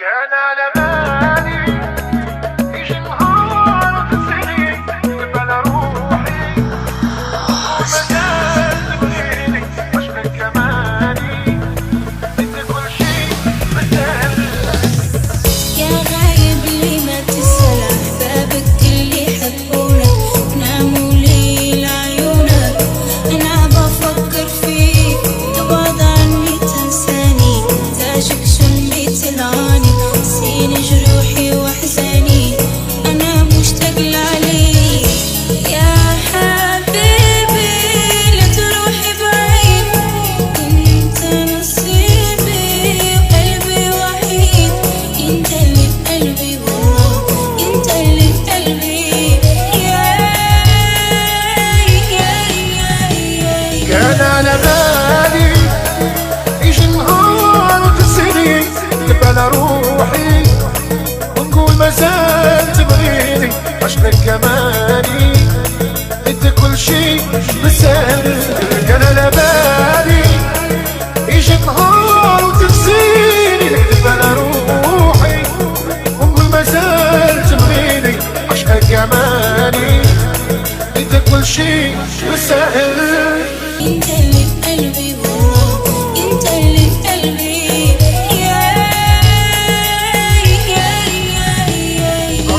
كان على بالي يجي نهار تنسيني تبان روحي ومازال تبغيني واش من كماني انت كل شي مازال. يا غايب لي ما تسأل أحبابك اللي يحبونك ناموا لي لعيونك. أنا بفكر فيك تبعد عني تنساني تاجك شميت العاني نسيني جروحي وأحزاني أنا مشتاق لعليك يا حبيبي لا تروحي بعيد. انت نصيبي وقلبي وحيد انت اللي في قلبي والله انت اللي في قلبي كان على بالي يجي نهار وتنسيني تبان روحي ونقول مازال تبغيني واش من كماني انت كل شي مازال. كان على بالي يجي نهار وتنسيني تبان روحي ونقول مازال تبغيني واش من كماني انت كل شي مازال. انت اللي في قلبي والله انت اللي في قلبي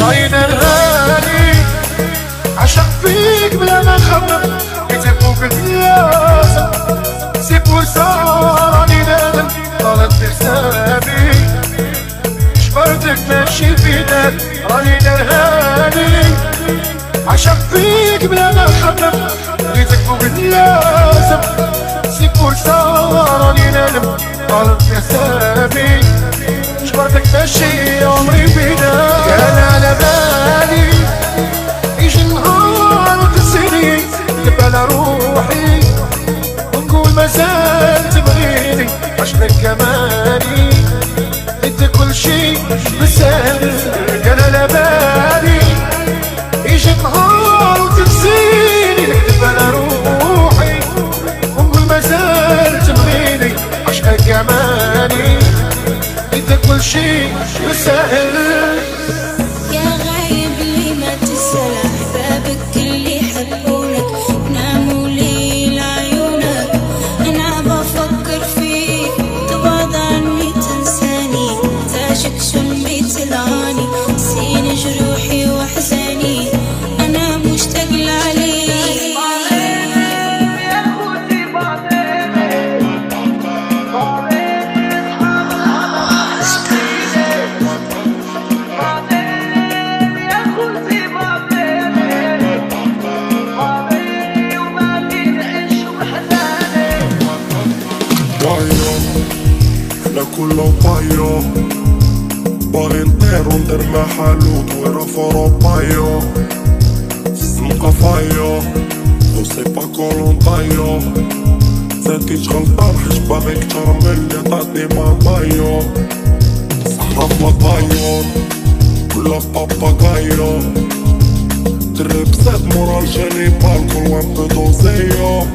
راينا الغالي عشق فيك بلا ما نخمم كتبوك الياسم سي بور سا راني نادم طالت بحسابي جبرتك ماشي فينك. راني الغالي عشق فيك بلا ما نخمم كتبوك الياسم سي بور سا راني نادم طالت بحسابي جبرتك ماشي عمري فينا. كان على بالي يجي نهار وتنسيني تبان روحي ونقول مازال تبغيني واش من كماني انت كل شي مازال. كان على بالي يجي نهار وتنسيني تبان روحي ونقول مازال تبغيني واش من كماني انت كل شي مازال. يا غايب لي ما تسأل أحبابك اللي يحبونك ناموا لي لعيونك. أنا بفكر فيك تبعد عني تنساني تاجك شميت العاني نسيني جروحي وأحزاني أنا مشتاق لعليك احنا كله بايو باغي نطير وندير مع حالوت ويرا في اوروبايو الزنقة فايو و سي با كولونطايو زاديت غلطان حيت باغيك ترملي عطاتني مامايو صحرا في لاطايو كلها في باباغايو درب زاد مورا الجانيبال كل وان بو دوزيو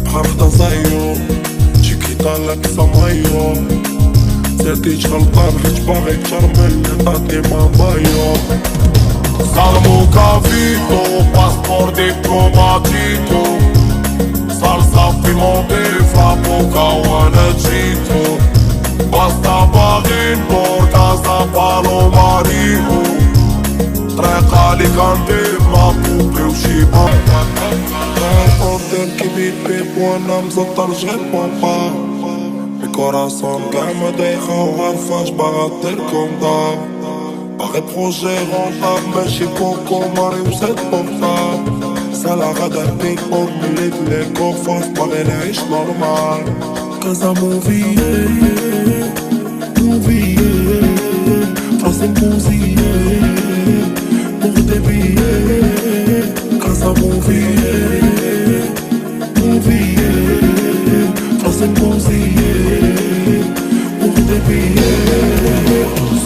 بحر حدا زايو طالك سمايو زاديت غلطان حيت باغيك ترملي عطاتني مامايو Salmo capito, passeport diplomatico Salsa piemonte, fra poca وانا جيتو Basta باغي نور casa Palomarico طريقة لي كندير مع بوبي وشيبا قدر كي بيت بيب وانا مزطر جغير بابا الكوراسون قاع ما دايخة وعارفاش باغا ديركم دار باغي بروجي غونطاب ماشي كوكو ماري وزاد بوطاب سالا غدا بيك بوك مليت ليكو فوف باغي نعيش نورمال كازا موفيي موفيي فراسي موزيي مغدبيي كازا موفيي موفيي فراسي موزيي مغدبيي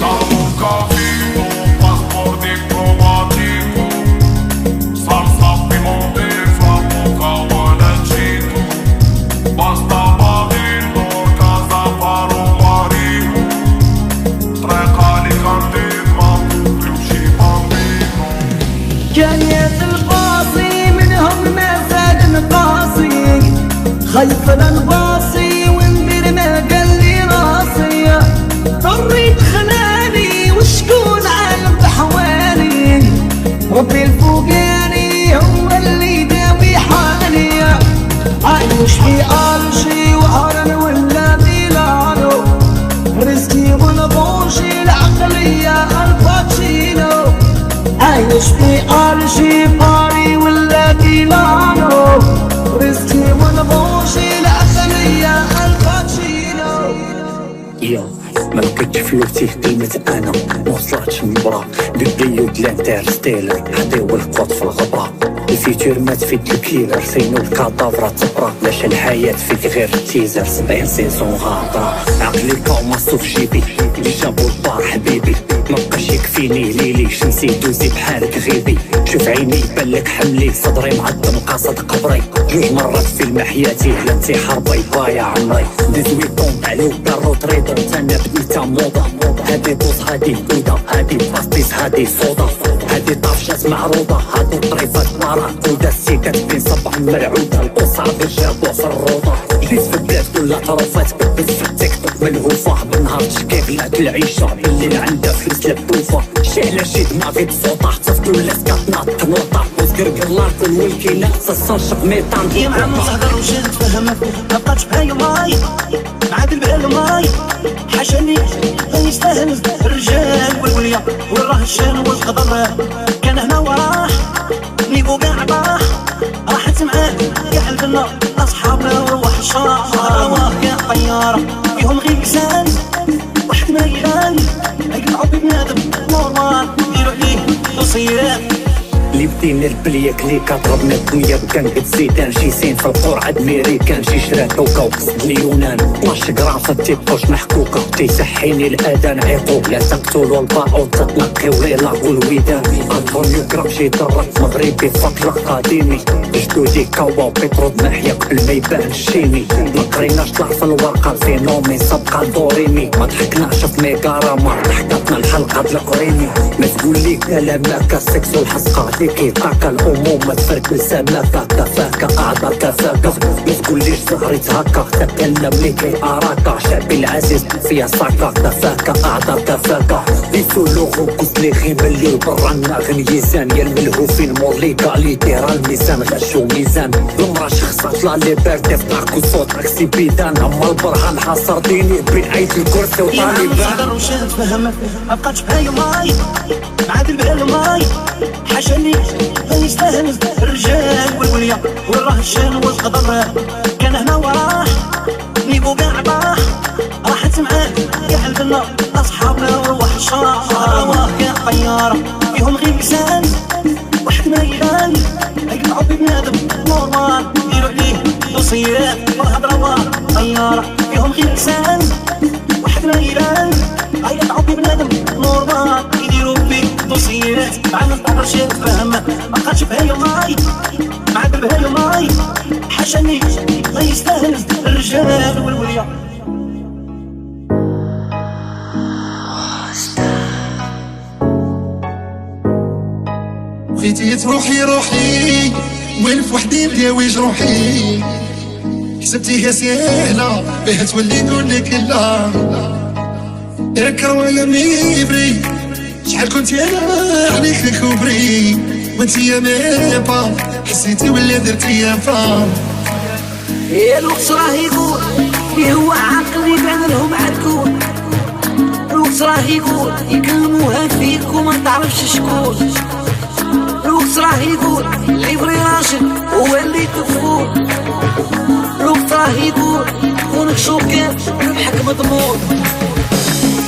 Salmo capito, passeport diplomatico Salsa piemonte, fra poca وانا جيتو Basta باغي نور casa Palomarico حكايات القاصي منهم ما زاد نقاصي، خايف لنباصي وندير ما قال لي راسي، ضريت خلاني وشكون عالم بحوالي، ربي الفوقاني هو اللي داوي حالي، عايش في أرشي وهرن ولا ديلانو، رزقي ونبوشي العقلية الباتشينو، عايش في أرشي باري ولا ديلانو، رزقي ونبوشي العقلية الباتشينو. يا ما لقيتش فلوسي في كلمة أنا ما وصلتش من برا بالبيوت لانترستيلر حداو القوات في الغبرة، الفيتور مات فيك الكيلر سينو الكادافرا تبرا، لاش الحياة فيك غير تيزر 70 سيزون غابرة، عقلي كوما صوف جيبي اللي جابو الدار حبيبي، مبقاش يكفيني ليلي شمسي دوزي بحالك غيبي، شوف عيني بالك حملي صدري معظم قاصد قبري، جوج مرات في حياتي على انتحار باي باي يا عمري، ديزويطون عليو كارو تريدون انا بديتا موضة، هادي بوز هادي كودا هادي باستيس هادي صودا، هادي طافشات معروضة هادو طريفات باراكودا، السيكات بين صبع مرعودة القصعة بالجابو في الروضة، جيت في البلاد كلها طرفات كبت في التيك توك ملهوفة، بالنهار تشكيك لات العيشة بالليل عندها فلوس لبوفة، شعلة شي دماغي بصوطة تفدو لاسكات ناط نوطة وزقرقر لارك والويلكي ناقصة الصنشق ميطان يا معلم تهدر وش نتفهم مبقاتش بهاي ماي عاد البال ماي حاشاني ما يستاهل الرجال والوليا والرهشان والقدر، كان هنا وراح نيبو قاع طاح راحت معاه قاع البنا اصحابنا وحشاه، قاع طيارة فيهم غير لسان واحد ما يبان يقطعوا ببنادم نورمال يديروا عليه وصيات، اللي بدينا البلية كليكا ضربنا الدنيا بكان قد زيدان، شي سين في القرعة ميريكان شي شرا كوكا وقصد اليونان، 12 غرام في التيبوش محكوكة تيسحيني الأذان عيقو لا تقتلوا الباعون تتنقيو ليلا والويدان، أنطونيو كرامشي درك مغربي فقر قديمي، جدودي كوا وبيترود محيا قبل ما يبان الشيمي، ما قريناش طلع في الورقة الفينومين سبقا دوريمي، ما ضحكناش في ميغارامار ضحكتنا الحلقة القريمي، ما تقول لي كلام ماكا السكس والحسقة ليكي طاقة الأموم ما تفرق لسماكة كفاكة أعضاء كفاكة، ما تقوليش ظهرت هكا تكلم ليكي أراكا، شعبي العزيز فيها صاكا كفاكة أعضاء كفاكة، ليسولو غوكوس لي غي ملي برا الناغن يزان يا الملهوفين موليكا لي ديرا الميزان غشو ميزان، المرا شخصات لا لي باردي فطاقو صوت عكسي بيدان، أما البرهان حاصر ديني بين عيد الكرسي وطالبان. تهدر وش نتفهم مبقاتش بهاي ماي عاد البال ماي حاشاني ما يستاهل الرجال والوليا والرهشان والقدر، كان هنا وراح نيبو قاع طاح راحت معاه قاع البنا اصحابنا وحشاه، قاع طيارة فيهم غير لسان واحد ما يبان يقطعوا ببنادم نورمال يديروا عليه وصيات، والهضرة طيارة فيهم غير لسان واحد ما يبان يقطعوا ببنادم نورمال يديروا فيه وصيات، معنا نطبر شي نتفهم مبقاتش بهاي ماي معاد بهاي ماي حاشاني ما يستاهل الرجال والوليا. خيتيت روحي روحي وين في وحدي مداوي جروحي، حسبتيها سهلة بها تولي نقولك لا، ياك رواية ميبري شحال كنت انا عليك الكوبري، وانتي يا ميبا حسيتي ولا درتي يا فا، يا الوقت راه يقول اللي هو عقلي بان لهم عتكون، الوقت راه يقول يكلموها فيك وما تعرفش شكون، الوقت راه يقول اللي يبغي راشد هو اللي تفون، الوقت راه يقول كونك شوكان ربحك مضمون،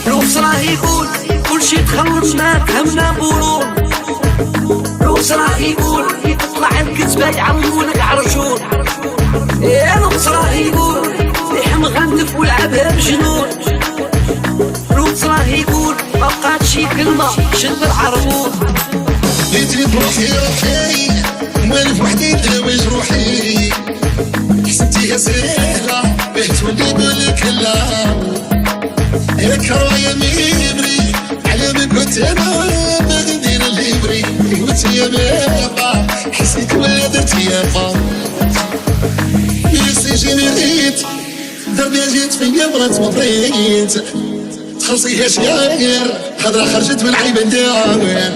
الوقت راه يقول كلشي تخلص معاك همنا بورون، الوقت راه يقول تطلع الكتبة يعلمونك عرجون، يا الوقت راه يقول لحم غندف ولعبها بجنون، الوقت راه يقول مبقاتش شي كلمة شد العربون. خيتيت روحي روحي وين في وحدي مداوي جروحي، حسبتيها سهلة باه تولي نقولك لا، ياك رواية ميبري على من كنت انا ما ندير اللي يبري، وانتي يا تيا با يسي جينيريت دربيا جيت فيا مرات مضيت تخلصيها شياير هضرة خرجت من عيب نداوير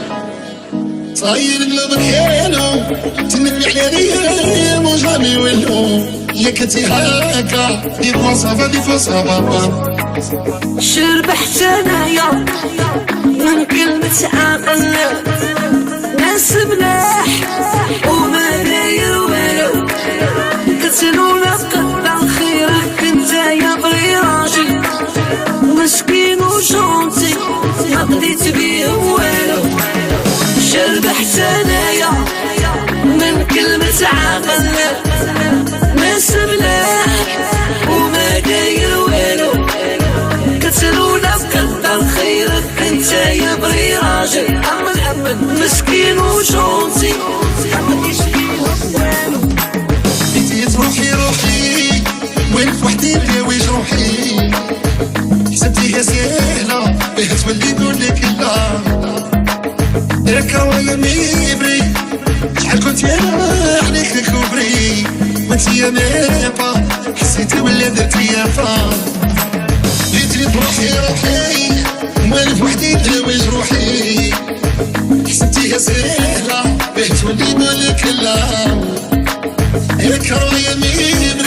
صاير قلوبك حلو تنبي على ريا مو جامي ولو يا كنتي هاكا دي فوصافا دي فوصافا شربحت انايا من كلمة عقل ناس ملاح وما داير والو قتلونا قطع خيرك انت يا بغي راجل مسكين وجونتي ما قضيت بيه والو شربحت انايا من كلمة عقل ناس ملاح وما داير والو قتلونا بقدر خيرك انت يا بغي راجل امن مسكين وجونتي ما قضيتش بيهم والو بديت روحي وين فوحدي نهاوي جروحي حسبتيها سهلة باه تولي نقولك لا راك رايا ميبري شحال كنت انا عليك كوبري وانتيا ميبا حسيتي ولا درتي يافا جيتلي بروحي وين فوحدي نهاوي جروحي حسبتيها سهلة باه تولي نقولك لا راك رايا ميبري